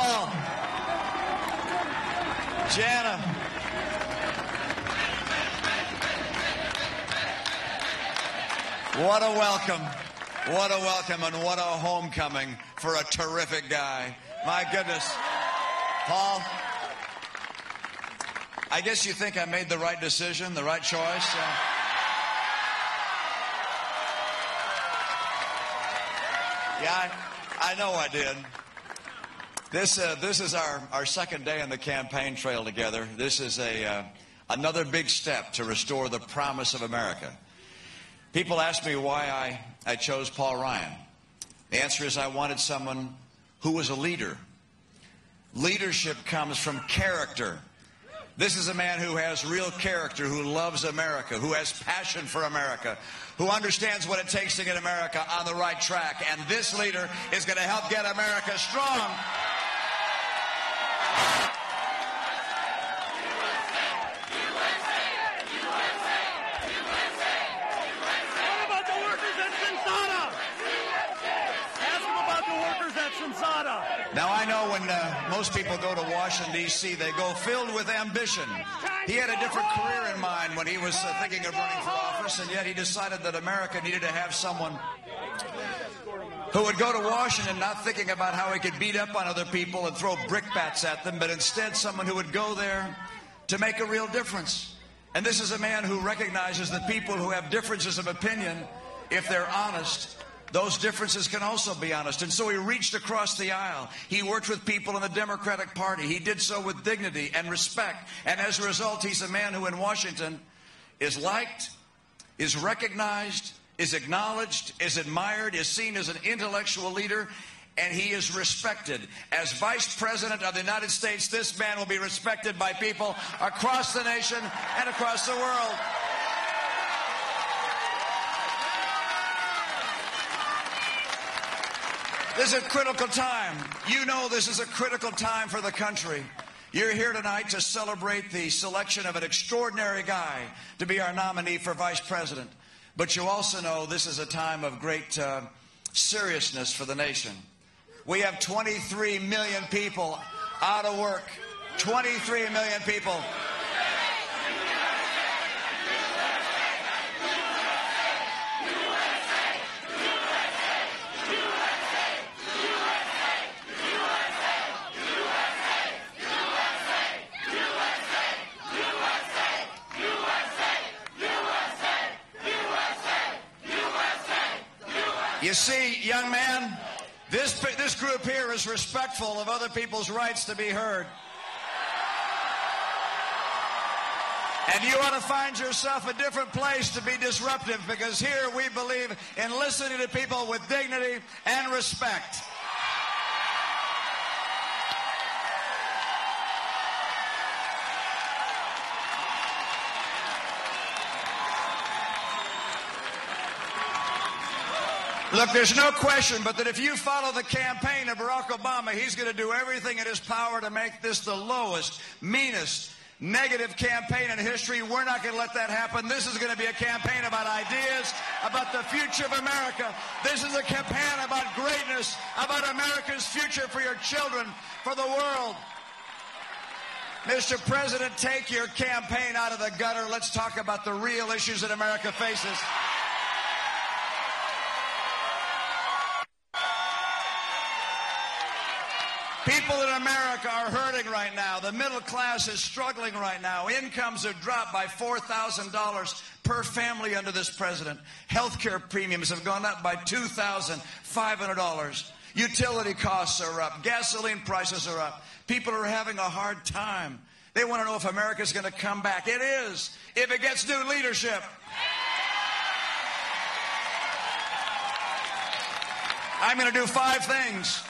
Paul, Jana. What a welcome. What a welcome and what a homecoming for a terrific guy. My goodness. Paul, I guess you think I made the right decision, the right choice? Yeah, I know I did. This is our second day on the campaign trail together. This is another big step to restore the promise of America. People ask me why I chose Paul Ryan. The answer is I wanted someone who was a leader. Leadership comes from character. This is a man who has real character, who loves America, who has passion for America, who understands what it takes to get America on the right track. And this leader is going to help get America strong. Now, I know when most people go to Washington, D.C., they go filled with ambition. He had a different career in mind when he was thinking of running for office, and yet he decided that America needed to have someone who would go to Washington not thinking about how he could beat up on other people and throw brickbats at them, but instead someone who would go there to make a real difference. And this is a man who recognizes that people who have differences of opinion, if they're honest, those differences can also be honest. And so he reached across the aisle. He worked with people in the Democratic Party. He did so with dignity and respect. And as a result, he's a man who in Washington is liked, is recognized, is acknowledged, is admired, is seen as an intellectual leader, and he is respected. As Vice President of the United States, this man will be respected by people across the nation and across the world. This is a critical time. You know this is a critical time for the country. You're here tonight to celebrate the selection of an extraordinary guy to be our nominee for vice president. But you also know this is a time of great seriousness for the nation. We have 23 million people out of work. 23 million people. You see, young man, this group here is respectful of other people's rights to be heard. And you ought to find yourself a different place to be disruptive, because here we believe in listening to people with dignity and respect. Look, there's no question but that if you follow the campaign of Barack Obama, he's going to do everything in his power to make this the lowest, meanest, negative campaign in history. We're not going to let that happen. This is going to be a campaign about ideas, about the future of America. This is a campaign about greatness, about America's future for your children, for the world. Mr. President, take your campaign out of the gutter. Let's talk about the real issues that America faces. People in America are hurting right now. The middle class is struggling right now. Incomes have dropped by $4,000 per family under this president. Health care premiums have gone up by $2,500. Utility costs are up. Gasoline prices are up. People are having a hard time. They want to know if America's going to come back. It is, if it gets new leadership. I'm going to do 5 things.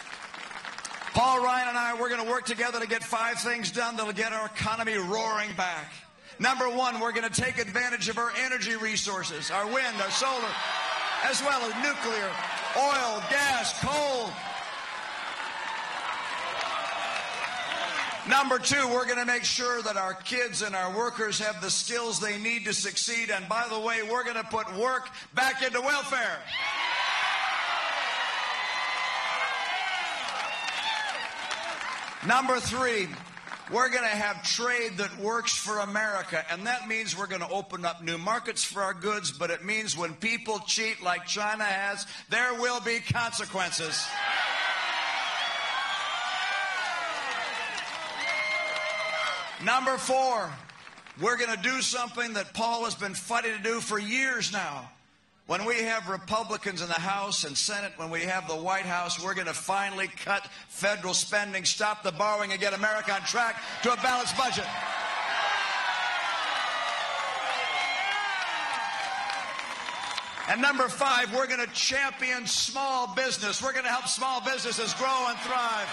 Paul Ryan and I, we're going to work together to get 5 things done that'll get our economy roaring back. Number 1, we're going to take advantage of our energy resources, our wind, our solar, as well as nuclear, oil, gas, coal. Number 2, we're going to make sure that our kids and our workers have the skills they need to succeed. And by the way, we're going to put work back into welfare. Number 3, we're going to have trade that works for America, and that means we're going to open up new markets for our goods, but it means when people cheat like China has, there will be consequences. Number 4, we're going to do something that Paul has been fighting to do for years now. When we have Republicans in the House and Senate, when we have the White House, we're going to finally cut federal spending, stop the borrowing, and get America on track to a balanced budget. And number 5, we're going to champion small business. We're going to help small businesses grow and thrive.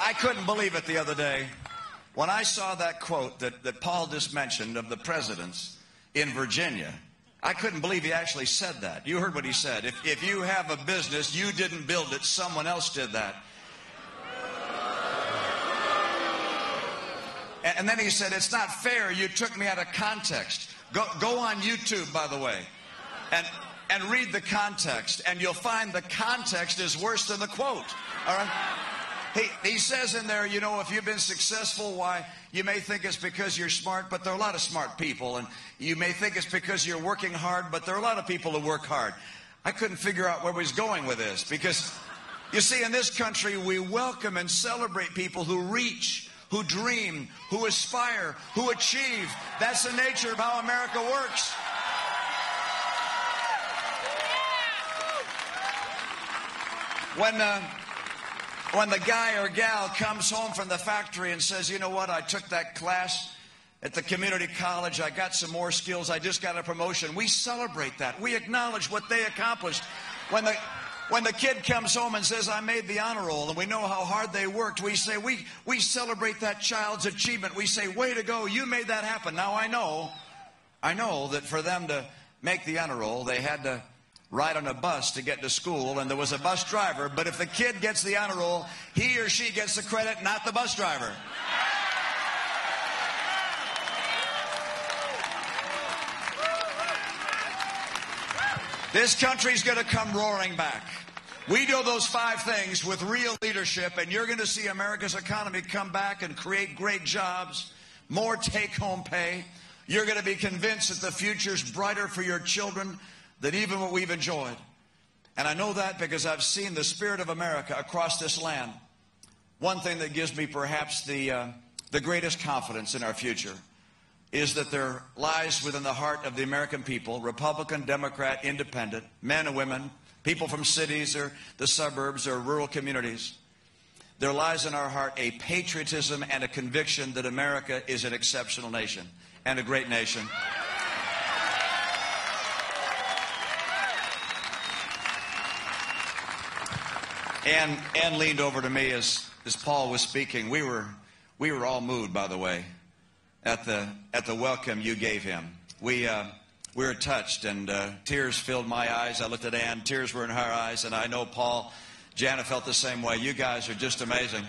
I couldn't believe it the other day when I saw that quote that Paul just mentioned of the presidents in Virginia. I couldn't believe he actually said that. You heard what he said. If you have a business, you didn't build it, someone else did that. And then he said, it's not fair, you took me out of context. Go on YouTube, by the way, and read the context, and you'll find the context is worse than the quote. All right? He says in there, you know, if you've been successful, why, you may think it's because you're smart, but there are a lot of smart people. And you may think it's because you're working hard, but there are a lot of people who work hard. I couldn't figure out where he was going with this because, you see, in this country, we welcome and celebrate people who reach, who dream, who aspire, who achieve. That's the nature of how America works. When the guy or gal comes home from the factory and says, you know what, I took that class at the community college, I got some more skills, I just got a promotion, we celebrate that. We acknowledge what they accomplished. When the kid comes home and says, I made the honor roll, and we know how hard they worked, we say, we celebrate that child's achievement. We say, way to go, you made that happen. Now I know that for them to make the honor roll, they had to ride on a bus to get to school, and there was a bus driver, but if the kid gets the honor roll, he or she gets the credit, not the bus driver. This country's going to come roaring back. We do those 5 things with real leadership, and you're going to see America's economy come back and create great jobs, more take-home pay. You're going to be convinced that the future's brighter for your children than even what we've enjoyed. And I know that because I've seen the spirit of America across this land. One thing that gives me perhaps the greatest confidence in our future is that there lies within the heart of the American people, Republican, Democrat, Independent, men and women, people from cities or the suburbs or rural communities. There lies in our heart a patriotism and a conviction that America is an exceptional nation and a great nation. Ann leaned over to me as Paul was speaking. We were all moved, by the way, at the welcome you gave him. We were touched, and tears filled my eyes. I looked at Ann, tears were in her eyes, and I know Paul, Jana felt the same way. You guys are just amazing.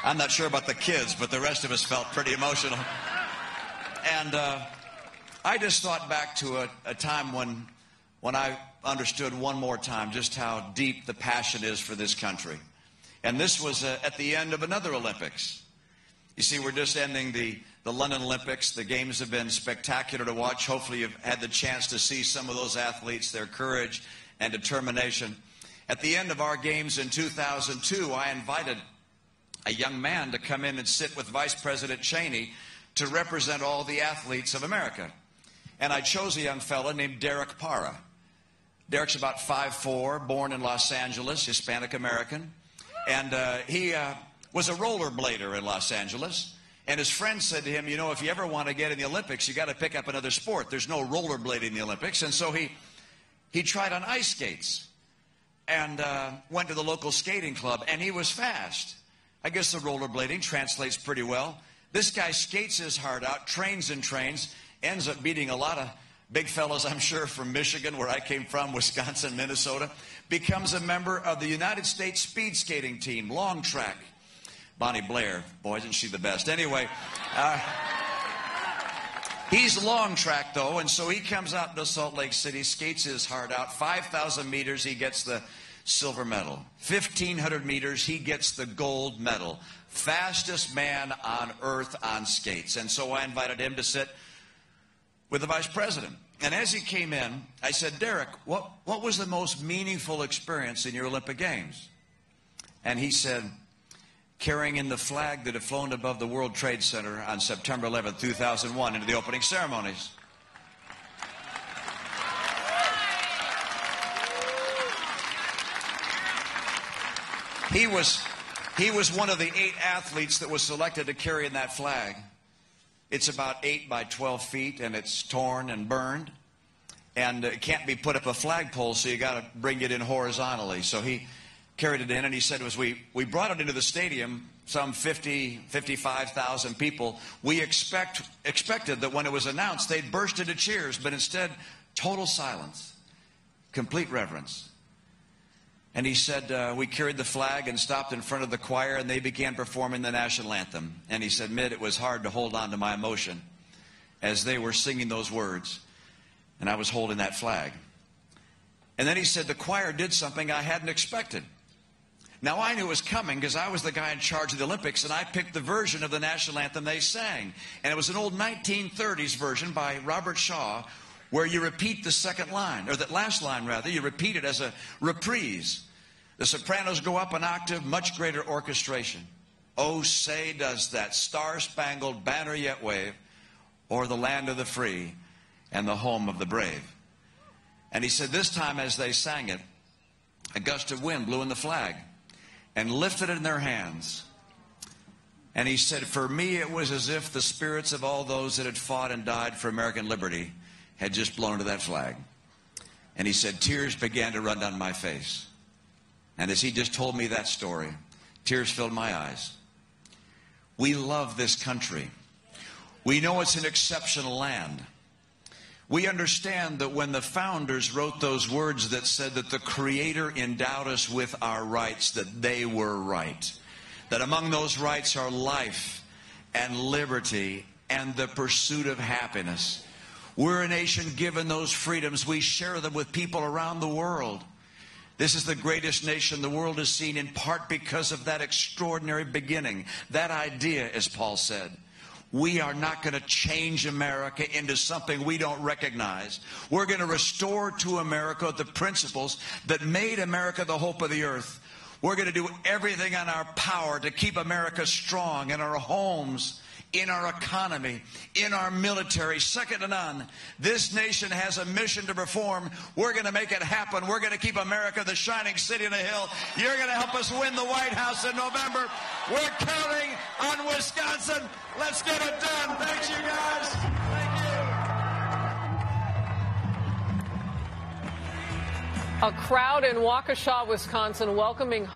I'm not sure about the kids, but the rest of us felt pretty emotional. And I just thought back to a time when I understood one more time just how deep the passion is for this country. And this was at the end of another Olympics. You see, we're just ending the London Olympics. The games have been spectacular to watch. Hopefully you've had the chance to see some of those athletes, their courage and determination. At the end of our games in 2002, I invited a young man to come in and sit with Vice President Cheney to represent all the athletes of America. And I chose a young fella named Derek Parra. Derek's about 5'4", born in Los Angeles, Hispanic American. And he was a rollerblader in Los Angeles. And his friend said to him, you know, if you ever want to get in the Olympics, you got to pick up another sport. There's no rollerblading in the Olympics. And so he tried on ice skates and went to the local skating club, and he was fast. I guess the rollerblading translates pretty well. This guy skates his heart out, trains and trains, ends up beating a lot of big fellows, I'm sure, from Michigan, where I came from, Wisconsin, Minnesota, becomes a member of the United States speed skating team, long track. Bonnie Blair, boy, isn't she the best? Anyway, He's long track, though, and so he comes out to Salt Lake City, skates his heart out. 5,000 meters, he gets the silver medal. 1,500 meters, he gets the gold medal. Fastest man on earth on skates. And so I invited him to sit with the vice president. And as he came in, I said, Derek, what was the most meaningful experience in your Olympic Games? And he said, carrying in the flag that had flown above the World Trade Center on September 11, 2001 into the opening ceremonies. He was one of the 8 athletes that was selected to carry in that flag. It's about 8 by 12 feet, and it's torn and burned. And it can't be put up a flagpole, so you got to bring it in horizontally. So he carried it in, and he said, as we brought it into the stadium, some 55,000 people, we expected that when it was announced, they'd burst into cheers, but instead, total silence, complete reverence. And he said, we carried the flag and stopped in front of the choir, and they began performing the national anthem. And he said, Mitt, it was hard to hold on to my emotion as they were singing those words, and I was holding that flag. And then he said, the choir did something I hadn't expected. Now, I knew it was coming because I was the guy in charge of the Olympics, and I picked the version of the national anthem they sang. And it was an old 1930s version by Robert Shaw, where you repeat the second line, or the last line, rather. You repeat it as a reprise. The sopranos go up an octave, much greater orchestration. Oh, say does that star-spangled banner yet wave o'er the land of the free and the home of the brave. And he said this time as they sang it, a gust of wind blew in the flag and lifted it in their hands. And he said, for me, it was as if the spirits of all those that had fought and died for American liberty had just blown to that flag. And he said, tears began to run down my face. And as he just told me that story, tears filled my eyes. We love this country. We know it's an exceptional land. We understand that when the founders wrote those words that said that the Creator endowed us with our rights, that they were right. That among those rights are life and liberty and the pursuit of happiness. We're a nation given those freedoms. We share them with people around the world. This is the greatest nation the world has seen, in part because of that extraordinary beginning. That idea, as Paul said. We are not going to change America into something we don't recognize. We're going to restore to America the principles that made America the hope of the earth. We're going to do everything in our power to keep America strong in our homes, in our economy, in our military, second to none. This nation has a mission to perform. We're going to make it happen. We're going to keep America the shining city on the hill. You're going to help us win the White House in November. We're counting on Wisconsin. Let's get it done. Thanks, you guys. Thank you. A crowd in Waukesha, Wisconsin welcoming